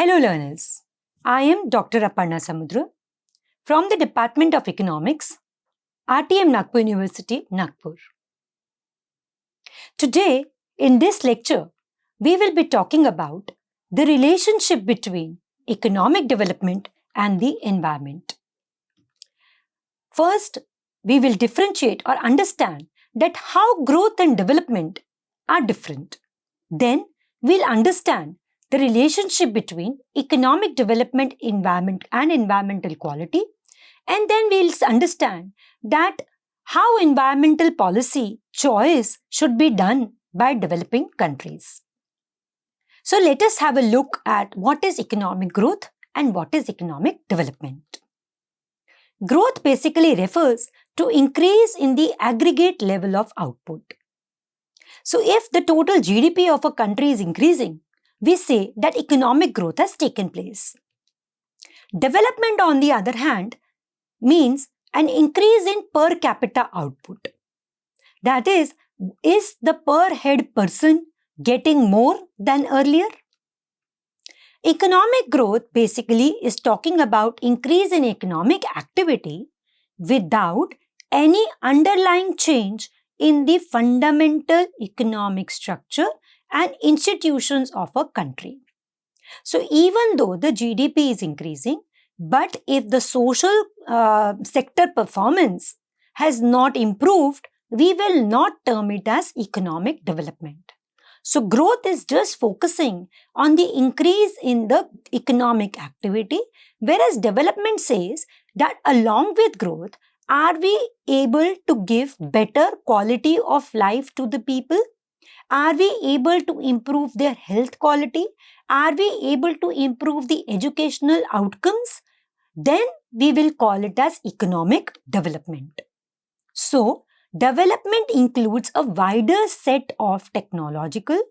Hello learners, I am Dr. Aparna Samudra from the Department of Economics, RTM Nagpur University, Nagpur. Today, in this lecture, we will be talking about the relationship between economic development and the environment. First, we will differentiate or understand that how growth and development are different. Then, we'll understand the relationship between economic development, environment and environmental quality. And then we'll understand that how environmental policy choice should be done by developing countries. So let us have a look at what is economic growth and what is economic development. Growth basically refers to increase in the aggregate level of output. So if the total GDP of a country is increasing, we say that economic growth has taken place. Development, on the other hand, means an increase in per capita output. That is the per head person getting more than earlier? Economic growth basically is talking about increase in economic activity without any underlying change in the fundamental economic structure and institutions of a country. So even though the GDP is increasing, but if the social sector performance has not improved, we will not term it as economic development. So growth is just focusing on the increase in the economic activity, whereas development says that along with growth, are we able to give better quality of life to the people? Are we able to improve their health quality? Are we able to improve the educational outcomes? Then we will call it as economic development. So, development includes a wider set of technological,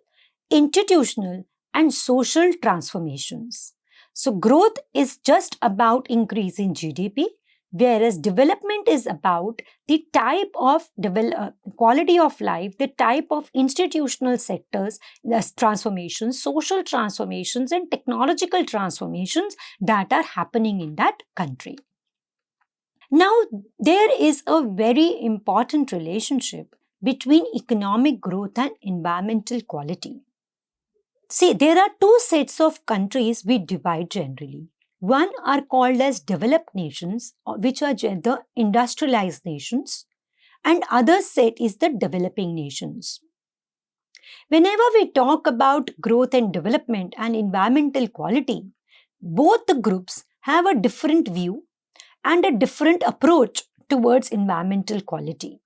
institutional, and social transformations. So, growth is just about increasing GDP, whereas development is about the type of quality of life, the type of institutional sectors, transformations, social transformations, and technological transformations that are happening in that country. Now, there is a very important relationship between economic growth and environmental quality. See, there are two sets of countries we divide generally. One are called as developed nations, which are the industrialized nations, and other set is the developing nations. Whenever we talk about growth and development and environmental quality, both the groups have a different view and a different approach towards environmental quality.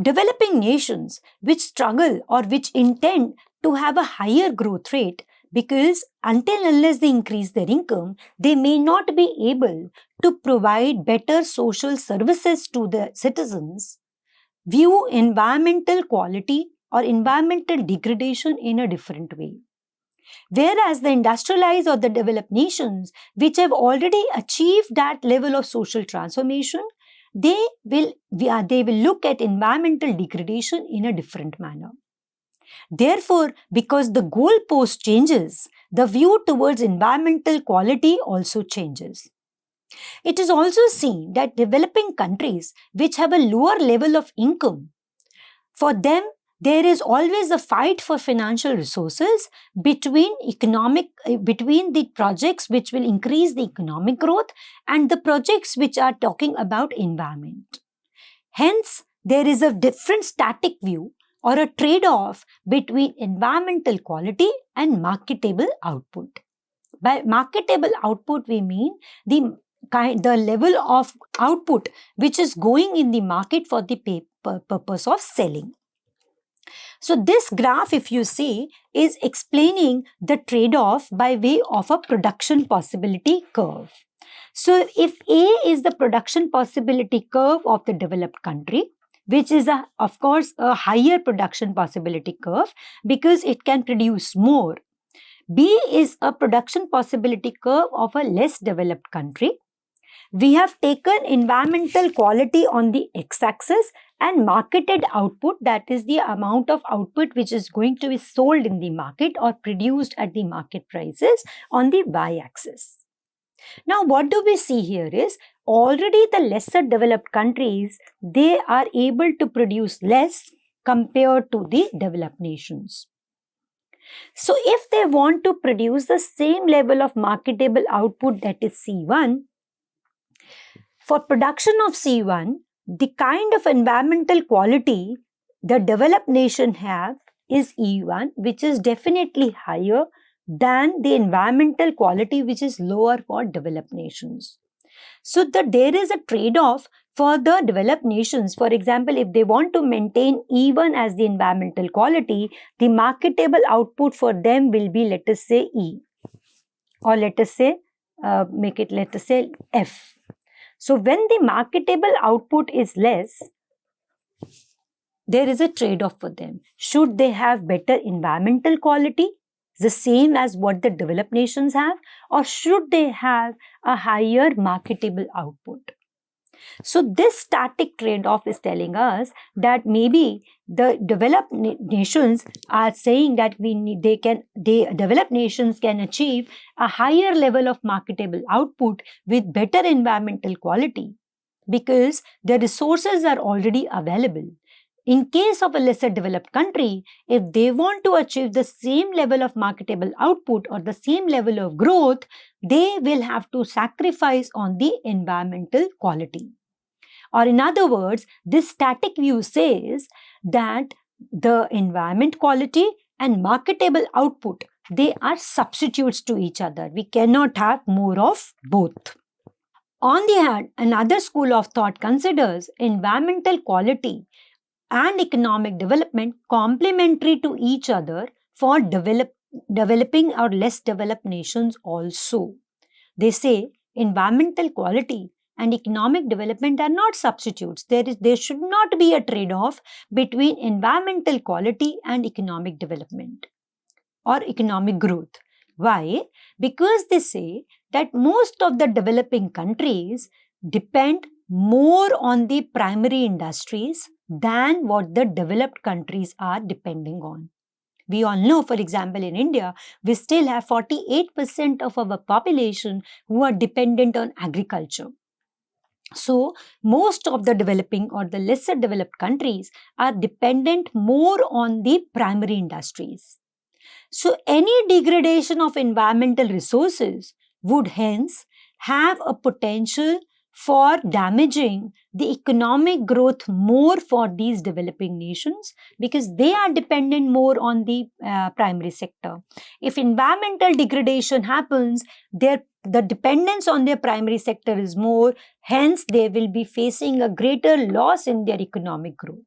Developing nations which struggle or which intend to have a higher growth rate because until unless they increase their income, they may not be able to provide better social services to the citizens, view environmental quality or environmental degradation in a different way. Whereas the industrialized or the developed nations which have already achieved that level of social transformation, they will look at environmental degradation in a different manner. Therefore, because the goalpost changes, the view towards environmental quality also changes. It is also seen that developing countries which have a lower level of income, for them, there is always a fight for financial resources between the projects which will increase the economic growth and the projects which are talking about environment. Hence, there is a different static view or a trade-off between environmental quality and marketable output. By marketable output, we mean the level of output which is going in the market for the purpose of selling. So this graph, if you see, is explaining the trade-off by way of a production possibility curve. So if A is the production possibility curve of the developed country, which is of course a higher production possibility curve because it can produce more. B is a production possibility curve of a less developed country, We have taken environmental quality on the x-axis and marketed output, that is the amount of output which is going to be sold in the market or produced at the market prices, on the y-axis. Now, what do we see here is already the lesser developed countries, they are able to produce less compared to the developed nations. So, if they want to produce the same level of marketable output, that is C1, for production of C1, the kind of environmental quality the developed nation have is E1, which is definitely higher than the environmental quality which is lower for developed nations. So there is a trade-off for the developed nations. For example, if they want to maintain E1 as the environmental quality, the marketable output for them will be, let us say, E, or let us say, F. So when the marketable output is less, there is a trade-off for them. Should they have better environmental quality, the same as what the developed nations have, or should they have a higher marketable output? So this static trade-off is telling us that maybe the developed nations are saying that developed nations can achieve a higher level of marketable output with better environmental quality because the resources are already available. In case of a lesser developed country, if they want to achieve the same level of marketable output or the same level of growth, they will have to sacrifice on the environmental quality. Or in other words, this static view says that the environment quality and marketable output, they are substitutes to each other. We cannot have more of both. On the hand, another school of thought considers environmental quality and economic development complementary to each other for developing or less developed nations also. They say environmental quality and economic development are not substitutes. There should not be a trade-off between environmental quality and economic development or economic growth. Why? Because they say that most of the developing countries depend more on the primary industries than what the developed countries are depending on. We all know, for example, in India, we still have 48% of our population who are dependent on agriculture. So, most of the developing or the lesser developed countries are dependent more on the primary industries. So, any degradation of environmental resources would hence have a potential for damaging the economic growth more for these developing nations because they are dependent more on the primary sector. If environmental degradation happens, the dependence on their primary sector is more, hence they will be facing a greater loss in their economic growth.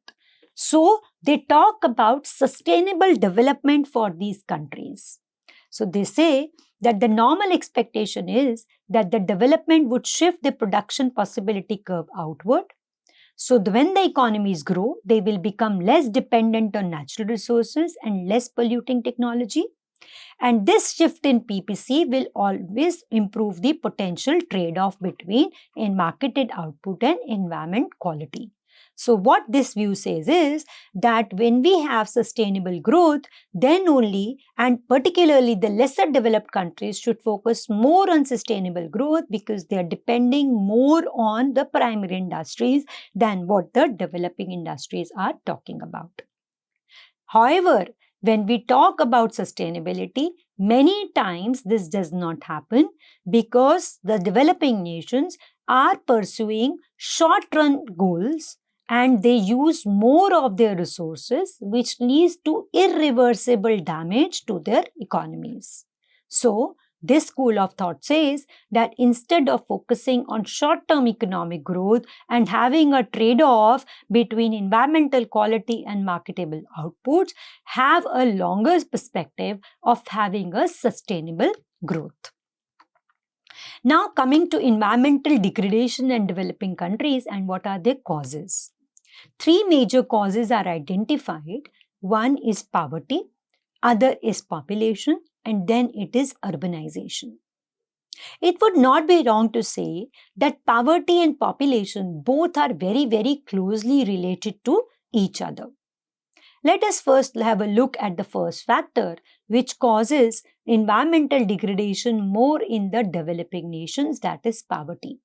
So, they talk about sustainable development for these countries. So, they say that the normal expectation is that the development would shift the production possibility curve outward. So, when the economies grow, they will become less dependent on natural resources and less polluting technology. And this shift in PPC will always improve the potential trade-off between marketed output and environment quality. So what this view says is that when we have sustainable growth, then only, and particularly the lesser developed countries should focus more on sustainable growth because they are depending more on the primary industries than what the developing industries are talking about. However, when we talk about sustainability, many times this does not happen because the developing nations are pursuing short-run goals and they use more of their resources, which leads to irreversible damage to their economies. So, this school of thought says that instead of focusing on short-term economic growth and having a trade-off between environmental quality and marketable outputs, have a longer perspective of having a sustainable growth. Now, coming to environmental degradation in developing countries and what are their causes. 3 major causes are identified. One is poverty, other is population, and then it is urbanization. It would not be wrong to say that poverty and population both are very, very closely related to each other. Let us first have a look at the first factor, which causes environmental degradation more in the developing nations, that is poverty.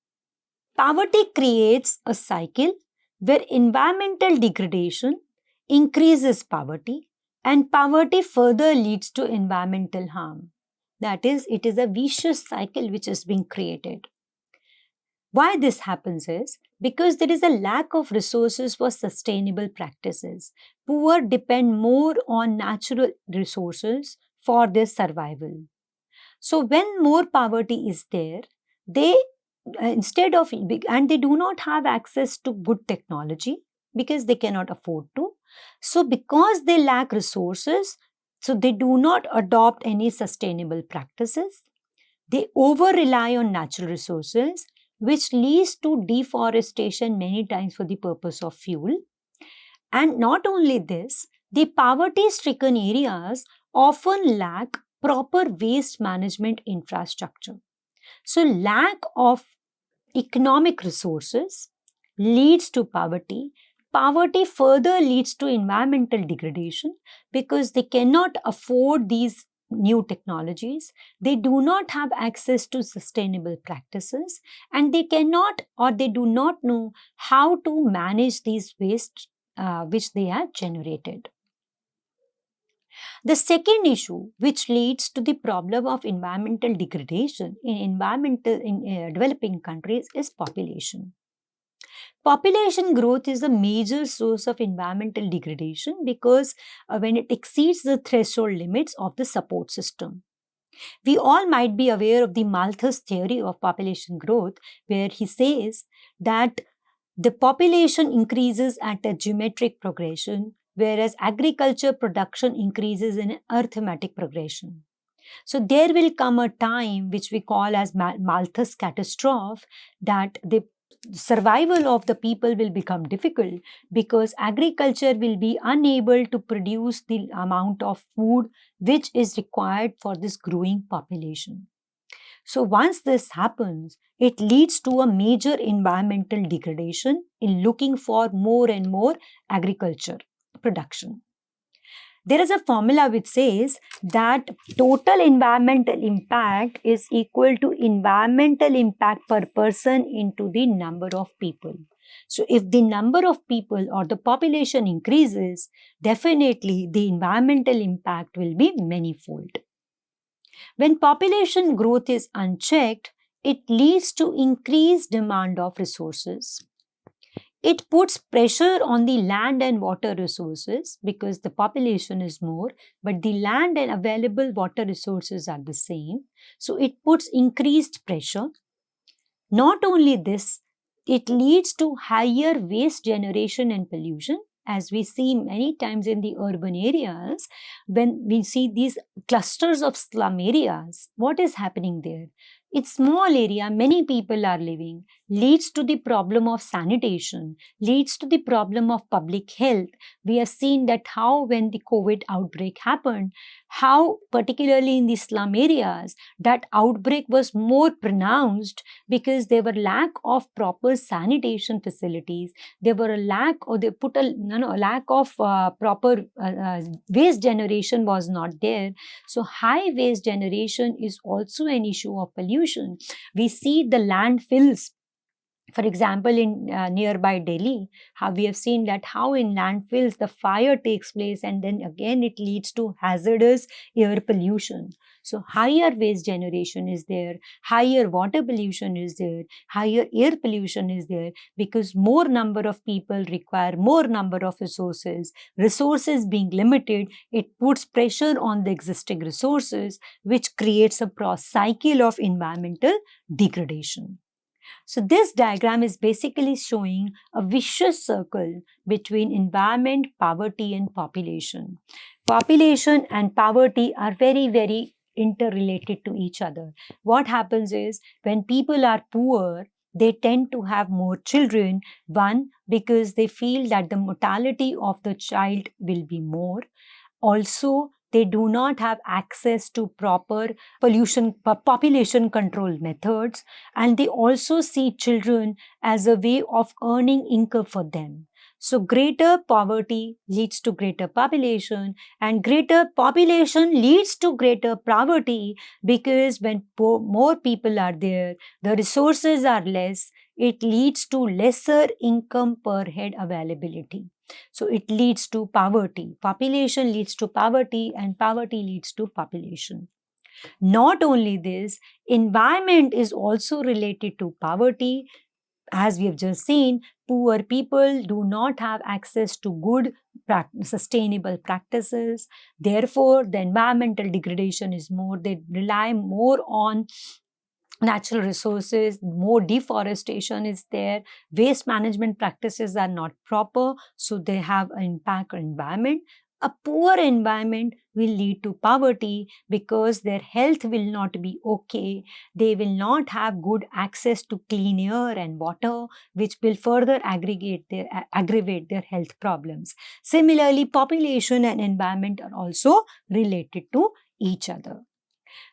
Poverty creates a cycle where environmental degradation increases poverty and poverty further leads to environmental harm. That is, it is a vicious cycle which is being created. Why this happens is because there is a lack of resources for sustainable practices. Poor depend more on natural resources for their survival. So when more poverty is there, they instead of and they do not have access to good technology because they cannot afford to. So because they lack resources, so they do not adopt any sustainable practices. They over rely on natural resources, which leads to deforestation many times for the purpose of fuel. And not only this, the poverty stricken areas often lack proper waste management infrastructure. So, lack of economic resources leads to poverty. Poverty further leads to environmental degradation because they cannot afford these new technologies. They do not have access to sustainable practices and they cannot or they do not know how to manage these waste which they have generated. The second issue, which leads to the problem of environmental degradation in developing countries, is population. Population growth is a major source of environmental degradation because when it exceeds the threshold limits of the support system. We all might be aware of the Malthus theory of population growth, where he says that the population increases at a geometric progression, whereas agriculture production increases in an arithmetic progression. So there will come a time which we call as Malthus catastrophe, that the survival of the people will become difficult because agriculture will be unable to produce the amount of food which is required for this growing population. So once this happens, it leads to a major environmental degradation in looking for more and more agriculture production. There is a formula which says that total environmental impact is equal to environmental impact per person into the number of people. So if the number of people or the population increases, definitely the environmental impact will be manifold. When population growth is unchecked, it leads to increased demand of resources. It puts pressure on the land and water resources because the population is more, but the land and available water resources are the same. So it puts increased pressure. Not only this, it leads to higher waste generation and pollution, as we see many times in the urban areas. When we see these clusters of slum areas, what is happening there? It's small area, many people are living, leads to the problem of sanitation, leads to the problem of public health. We have seen that how when the COVID outbreak happened, how particularly in the slum areas, that outbreak was more pronounced because there were lack of proper sanitation facilities. There were a lack or they put a lack of proper waste generation was not there. So high waste generation is also an issue of pollution. We see the landfills, for example, in nearby Delhi, how we have seen that how in landfills the fire takes place and then again it leads to hazardous air pollution. So higher waste generation is there, higher water pollution is there, higher air pollution is there because more number of people require more number of resources. Resources being limited, it puts pressure on the existing resources, which creates a cycle of environmental degradation. So this diagram is basically showing a vicious circle between environment, poverty and population. Population and poverty are very, very interrelated to each other. What happens is when people are poor, they tend to have more children. One, because they feel that the mortality of the child will be more. Also, They do not have access to proper population control methods, and they also see children as a way of earning income for them. So greater poverty leads to greater population, and greater population leads to greater poverty, because when more people are there, the resources are less, it leads to lesser income per head availability. So it leads to poverty. Population leads to poverty, and poverty leads to population. Not only this, environment is also related to poverty. As we have just seen, poor people do not have access to good sustainable practices. Therefore, the environmental degradation is more. They rely more on natural resources, more deforestation is there, waste management practices are not proper, so they have an impact on environment. A poor environment will lead to poverty because their health will not be okay. They will not have good access to clean air and water, which will further aggravate their health problems. Similarly, population and environment are also related to each other.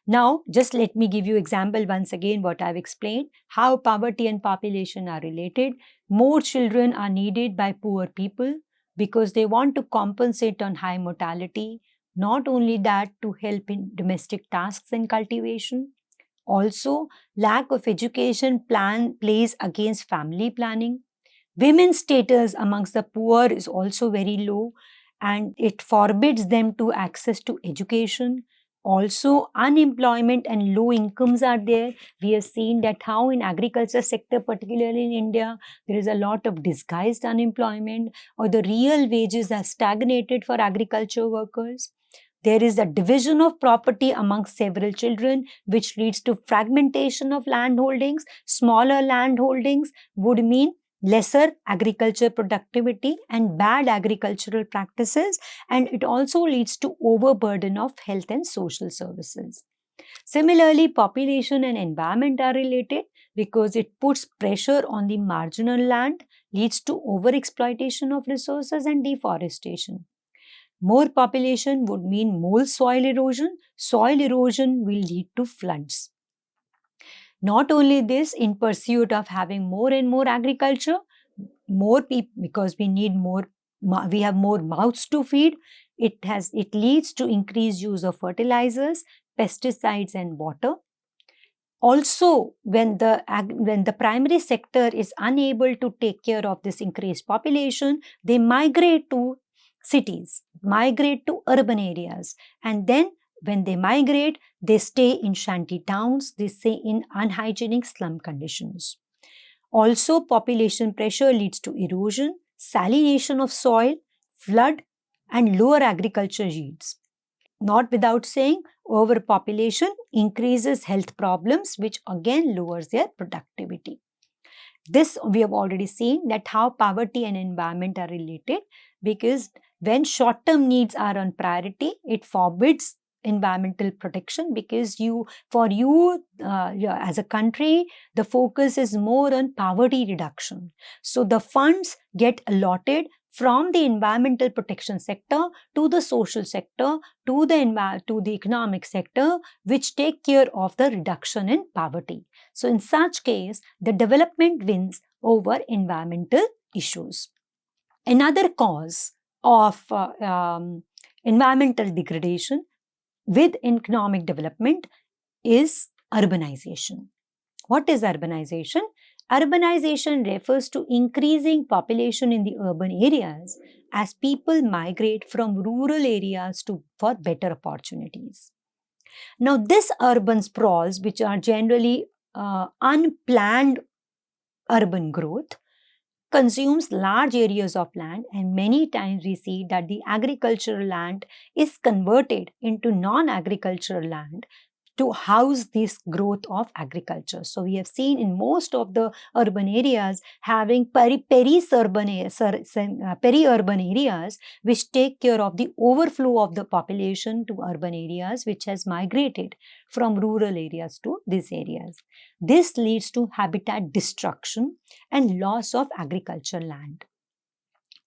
Now, just let me give you example once again what I've explained, how poverty and population are related. More children are needed by poor people because they want to compensate on high mortality. Not only that, to help in domestic tasks and cultivation. Also, lack of education plays against family planning. Women's status amongst the poor is also very low, and it forbids them to access to education. Also, unemployment and low incomes are there. We have seen that how in agriculture sector, particularly in India, there is a lot of disguised unemployment, or the real wages are stagnated for agriculture workers. There is a division of property amongst several children, which leads to fragmentation of land holdings. Smaller land holdings would mean lesser agriculture productivity and bad agricultural practices, and it also leads to overburden of health and social services. Similarly, population and environment are related because it puts pressure on the marginal land, leads to overexploitation of resources and deforestation. More population would mean more soil erosion. Soil erosion will lead to floods. Not only this, in pursuit of having more and more agriculture, more people, because we need more, we have more mouths to feed, it leads to increased use of fertilizers, pesticides and water. Also, when the primary sector is unable to take care of this increased population, they migrate to cities, migrate to urban areas, and then when they migrate, they stay in shanty towns, they stay in unhygienic slum conditions. Also, population pressure leads to erosion, salination of soil, flood, and lower agriculture yields. Not without saying, overpopulation increases health problems, which again lowers their productivity. This we have already seen that how poverty and environment are related, because when short-term needs are on priority, it forbids environmental protection, because as a country, the focus is more on poverty reduction. So the funds get allotted from the environmental protection sector to the social sector to the economic sector, which take care of the reduction in poverty. So in such case, the development wins over environmental issues. Another cause of environmental degradation with economic development is urbanization. What is urbanization? Urbanization refers to increasing population in the urban areas as people migrate from rural areas for better opportunities. Now, this urban sprawls, which are generally unplanned urban growth, consumes large areas of land, and many times we see that the agricultural land is converted into non-agricultural land to house this growth of agriculture. So we have seen in most of the urban areas having peri-urban areas which take care of the overflow of the population to urban areas, which has migrated from rural areas to these areas. This leads to habitat destruction and loss of agricultural land.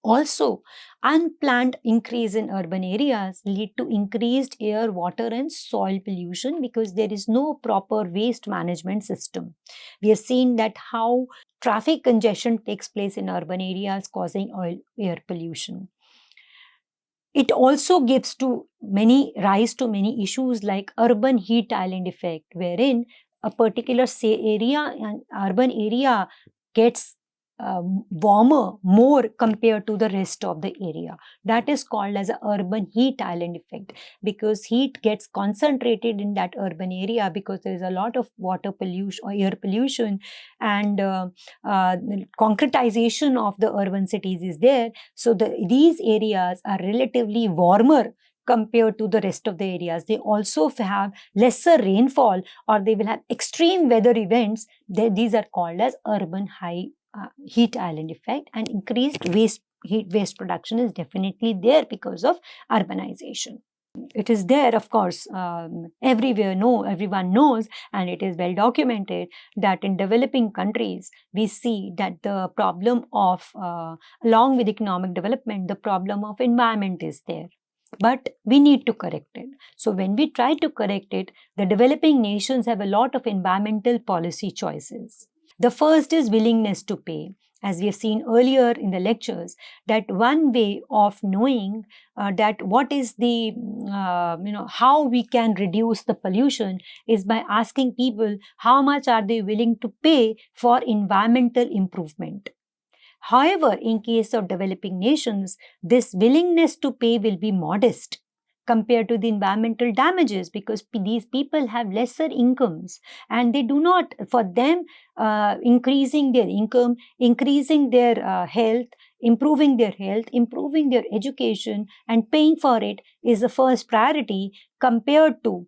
Also, unplanned increase in urban areas lead to increased air, water and soil pollution because there is no proper waste management system. We have seen that how traffic congestion takes place in urban areas causing air pollution. It also gives to rise to many issues like urban heat island effect, wherein a particular an urban area gets warmer more compared to the rest of the area. That is called as a urban heat island effect, because heat gets concentrated in that urban area because there is a lot of water pollution or air pollution, and concretization of the urban cities is there. So these areas are relatively warmer compared to the rest of the areas. They also have lesser rainfall, or they will have extreme weather events. These are called as urban heat island effect, and increased heat waste production is definitely there because of urbanization. It is there, of course, everywhere. Everyone knows, and it is well documented that in developing countries, we see that the problem of, along with economic development, the problem of environment is there. But we need to correct it. So when we try to correct it, the developing nations have a lot of environmental policy choices. The first is willingness to pay. As we have seen earlier in the lectures, that one way of knowing that what is the, how we can reduce the pollution is by asking people how much are they willing to pay for environmental improvement. However, in case of developing nations, this willingness to pay will be modest compared to the environmental damages, because these people have lesser incomes, and they do not, for them, increasing their income, increasing their health, improving their education and paying for it is the first priority compared to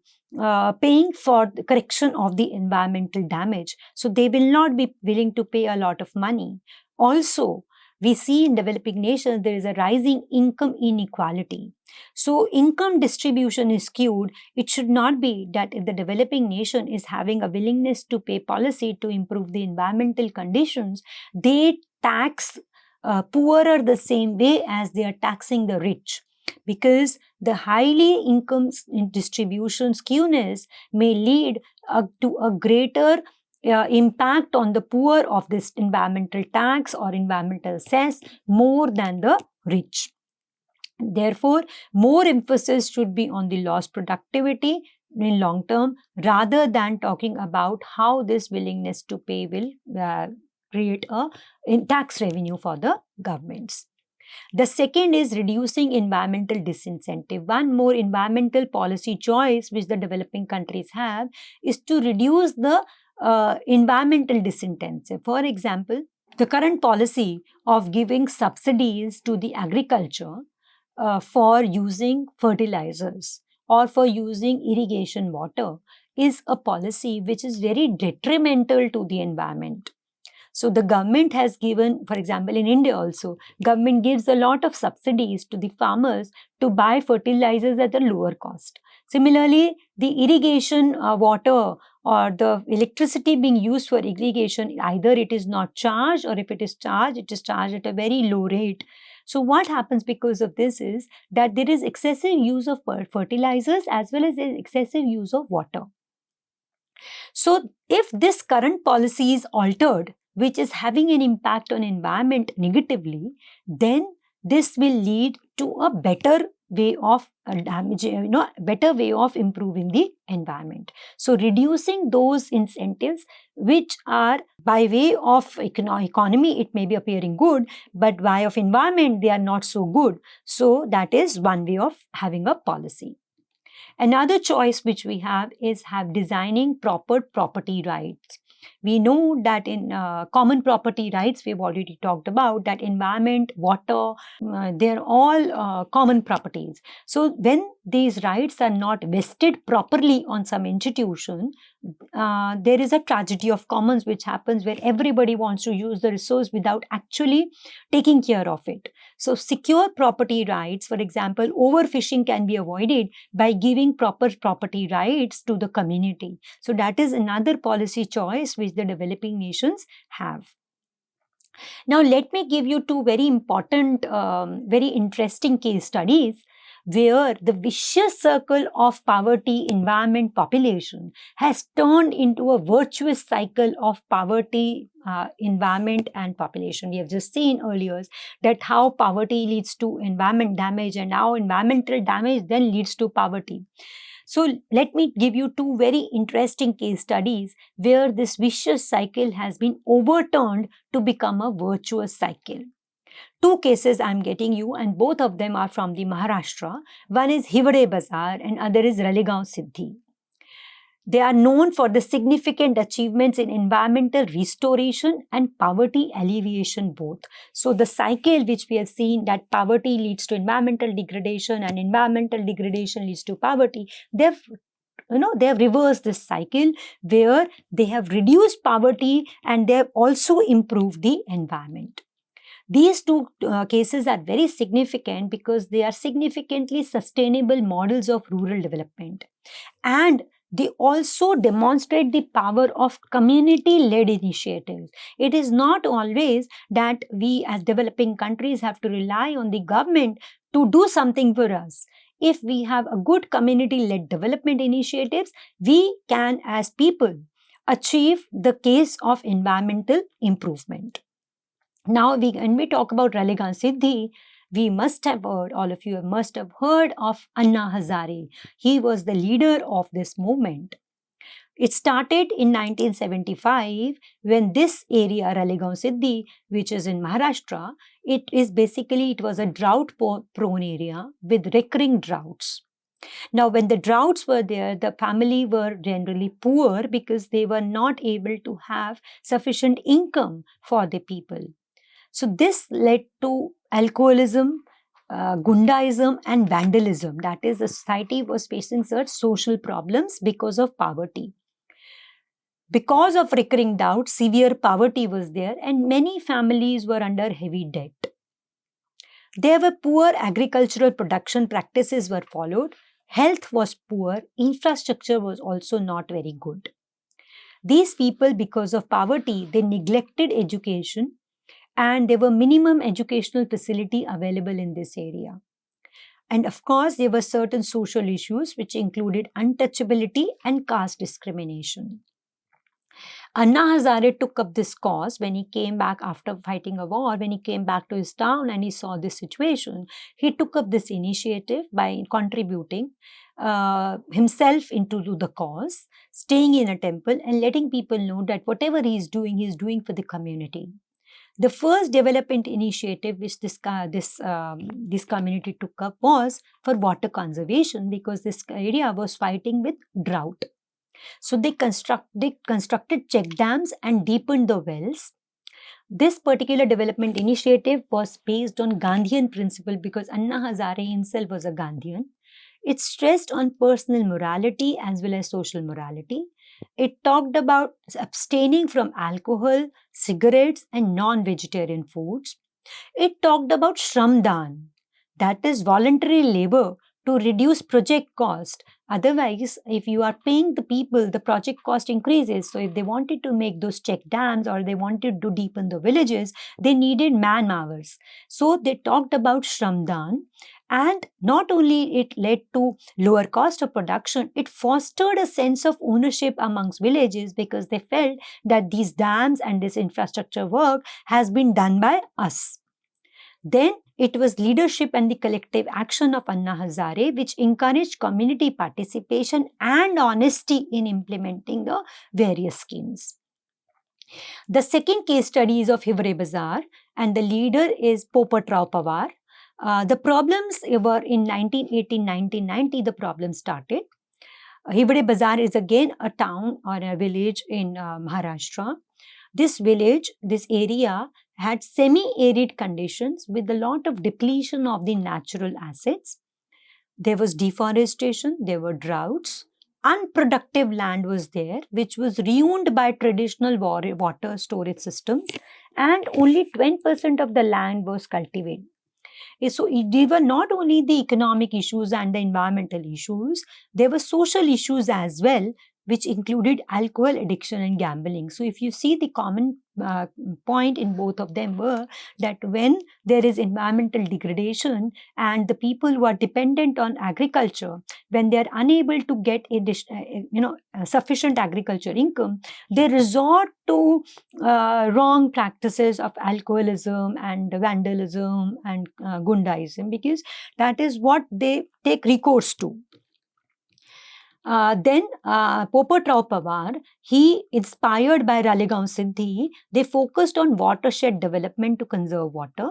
paying for the correction of the environmental damage. So they will not be willing to pay a lot of money. Also, we see in developing nations there is a rising income inequality. So income distribution is skewed. It should not be that if the developing nation is having a willingness to pay policy to improve the environmental conditions, they tax poorer the same way as they are taxing the rich, because the highly income distribution skewness may lead to a greater impact on the poor of this environmental tax or environmental cess more than the rich. Therefore, more emphasis should be on the lost productivity in long term, rather than talking about how this willingness to pay will create a tax revenue for the governments. The second is reducing environmental disincentive. One more environmental policy choice which the developing countries have is to reduce the environmental disincentive. For example, the current policy of giving subsidies to the agriculture for using fertilizers or for using irrigation water is a policy which is very detrimental to the environment. So the government has given, for example, in India also, government gives a lot of subsidies to the farmers to buy fertilizers at a lower cost. Similarly, the irrigation water or the electricity being used for irrigation, either it is not charged, or if it is charged at a very low rate. So what happens because of this is that there is excessive use of fertilizers as well as excessive use of water. So if this current policy is altered, which is having an impact on environment negatively, then this will lead to a better way of better way of improving the environment. So reducing those incentives which are by way of economy, it may be appearing good, but by way of environment, they are not so good. So that is one way of having a policy. Another choice which we have is designing proper property rights. We know that in common property rights, we've already talked about that environment, water, they're all common properties. So when these rights are not vested properly on some institution, there is a tragedy of commons which happens where everybody wants to use the resource without actually taking care of it. So secure property rights, for example, overfishing can be avoided by giving proper property rights to the community. So that is another policy choice which the developing nations have. Now, let me give you two very important, very interesting case studies where the vicious circle of poverty, environment, population has turned into a virtuous cycle of poverty, environment, and population. We have just seen earlier that how poverty leads to environment damage and how environmental damage then leads to poverty. So, let me give you two very interesting case studies where this vicious cycle has been overturned to become a virtuous cycle. Two cases I'm getting you, and both of them are from the Maharashtra. One is Hivare Bazar and other is Ralegaon Siddhi. They are known for the significant achievements in environmental restoration and poverty alleviation both. So the cycle which we have seen, that poverty leads to environmental degradation and environmental degradation leads to poverty, they have reversed this cycle where they have reduced poverty and they have also improved the environment. These two cases are very significant because they are significantly sustainable models of rural development, and they also demonstrate the power of community-led initiatives. It is not always that we as developing countries have to rely on the government to do something for us. If we have a good community-led development initiatives, we can as people achieve the case of environmental improvement. Now, when we talk about Ralegaon Siddhi, we must have heard, all of you must have heard of Anna Hazare. He was the leader of this movement. It started in 1975 when this area, Ralegaon Siddhi, which is in Maharashtra, it was a drought prone area with recurring droughts. Now, when the droughts were there, the family were generally poor because they were not able to have sufficient income for the people. So this led to alcoholism, gundaism and vandalism. That is, the society was facing such social problems because of poverty. Because of recurring doubts, severe poverty was there and many families were under heavy debt. There were poor agricultural production practices were followed, health was poor, infrastructure was also not very good. These people, because of poverty, they neglected education, and there were minimum educational facility available in this area. And of course, there were certain social issues which included untouchability and caste discrimination. Anna Hazare took up this cause when he came back after fighting a war. When he came back to his town and he saw this situation, he took up this initiative by contributing himself into the cause, staying in a temple and letting people know that whatever he is doing for the community. The first development initiative which this community took up was for water conservation, because this area was fighting with drought. So they constructed check dams and deepened the wells. This particular development initiative was based on Gandhian principle because Anna Hazare himself was a Gandhian. It stressed on personal morality as well as social morality. It talked about abstaining from alcohol, cigarettes, and non-vegetarian foods. It talked about Shramdan, that is voluntary labor to reduce project cost. Otherwise, if you are paying the people, the project cost increases. So if they wanted to make those check dams or they wanted to deepen the villages, they needed man hours. So they talked about Shramdan. And not only it led to lower cost of production, it fostered a sense of ownership amongst villages because they felt that these dams and this infrastructure work has been done by us. Then it was leadership and the collective action of Anna Hazare which encouraged community participation and honesty in implementing the various schemes. The second case study is of Hivare Bazar, and the leader is Popat Rao Pawar. The problems were in 1918-1990, the problem started. Hivare Bazar is again a town or a village in Maharashtra. This village, this area had semi-arid conditions with a lot of depletion of the natural assets. There was deforestation, there were droughts, unproductive land was there, which was ruined by traditional water storage systems, and only 20% of the land was cultivated. So they were not only the economic issues and the environmental issues, there were social issues as well, which included alcohol addiction and gambling. So if you see, the common point in both of them were that when there is environmental degradation and the people who are dependent on agriculture, when they are unable to get sufficient agriculture income, they resort to wrong practices of alcoholism and vandalism and gundaism, because that is what they take recourse to. Then Popat Pawar, he, inspired by Ralegaon Siddhi, they focused on watershed development to conserve water.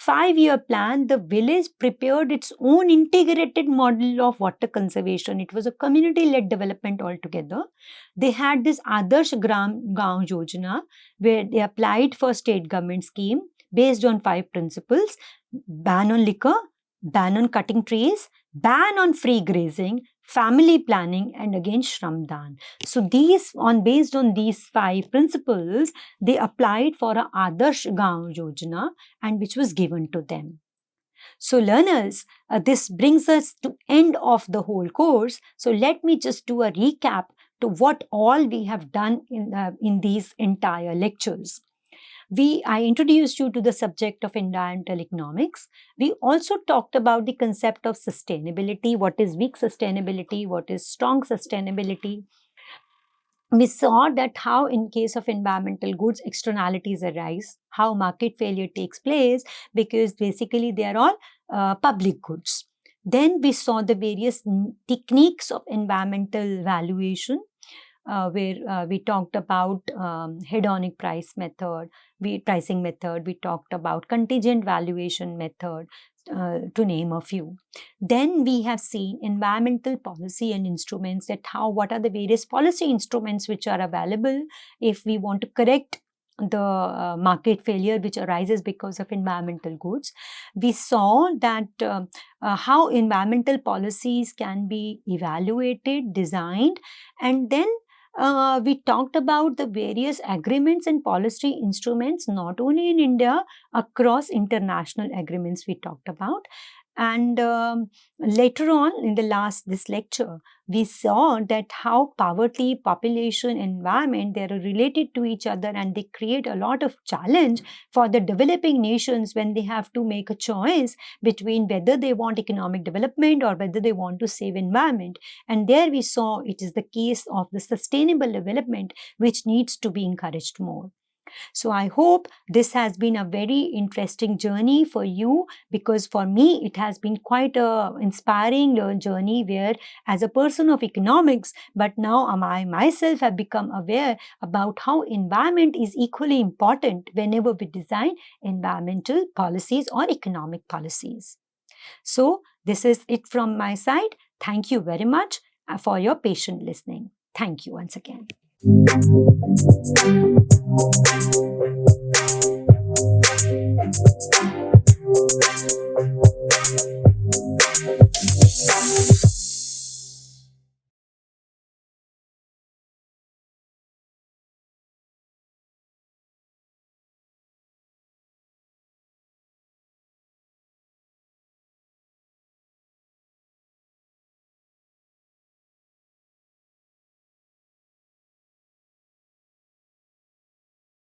5-year plan, the village prepared its own integrated model of water conservation. It was a community-led development altogether. They had this Adarsh Gram Gaon Yojana, where they applied for state government scheme based on 5 principles: ban on liquor, ban on cutting trees, ban on free grazing, family planning, and again Shramdan. So based on these 5 principles, they applied for a Adarsh Gaon Yojana, and which was given to them. So learners, this brings us to end of the whole course. So let me just do a recap to what all we have done in these entire lectures. I introduced you to the subject of environmental economics. We also talked about the concept of sustainability. What is weak sustainability? What is strong sustainability? We saw that how in case of environmental goods, externalities arise, how market failure takes place, because basically they are all public goods. Then we saw the various techniques of environmental valuation, where we talked about hedonic pricing method, we talked about contingent valuation method, to name a few. Then we have seen environmental policy and instruments, that what are the various policy instruments which are available if we want to correct the market failure which arises because of environmental goods. We saw that how environmental policies can be evaluated, designed, and then we talked about the various agreements and policy instruments, not only in India, across international agreements we talked about. And later on in this lecture, we saw that how poverty, population, environment, they are related to each other, and they create a lot of challenge for the developing nations when they have to make a choice between whether they want economic development or whether they want to save environment. And there we saw it is the case of the sustainable development which needs to be encouraged more. So I hope this has been a very interesting journey for you, because for me it has been quite an inspiring journey, where as a person of economics, but now I myself have become aware about how environment is equally important whenever we design environmental policies or economic policies. So this is it from my side. Thank you very much for your patient listening. Thank you once again. Thank you.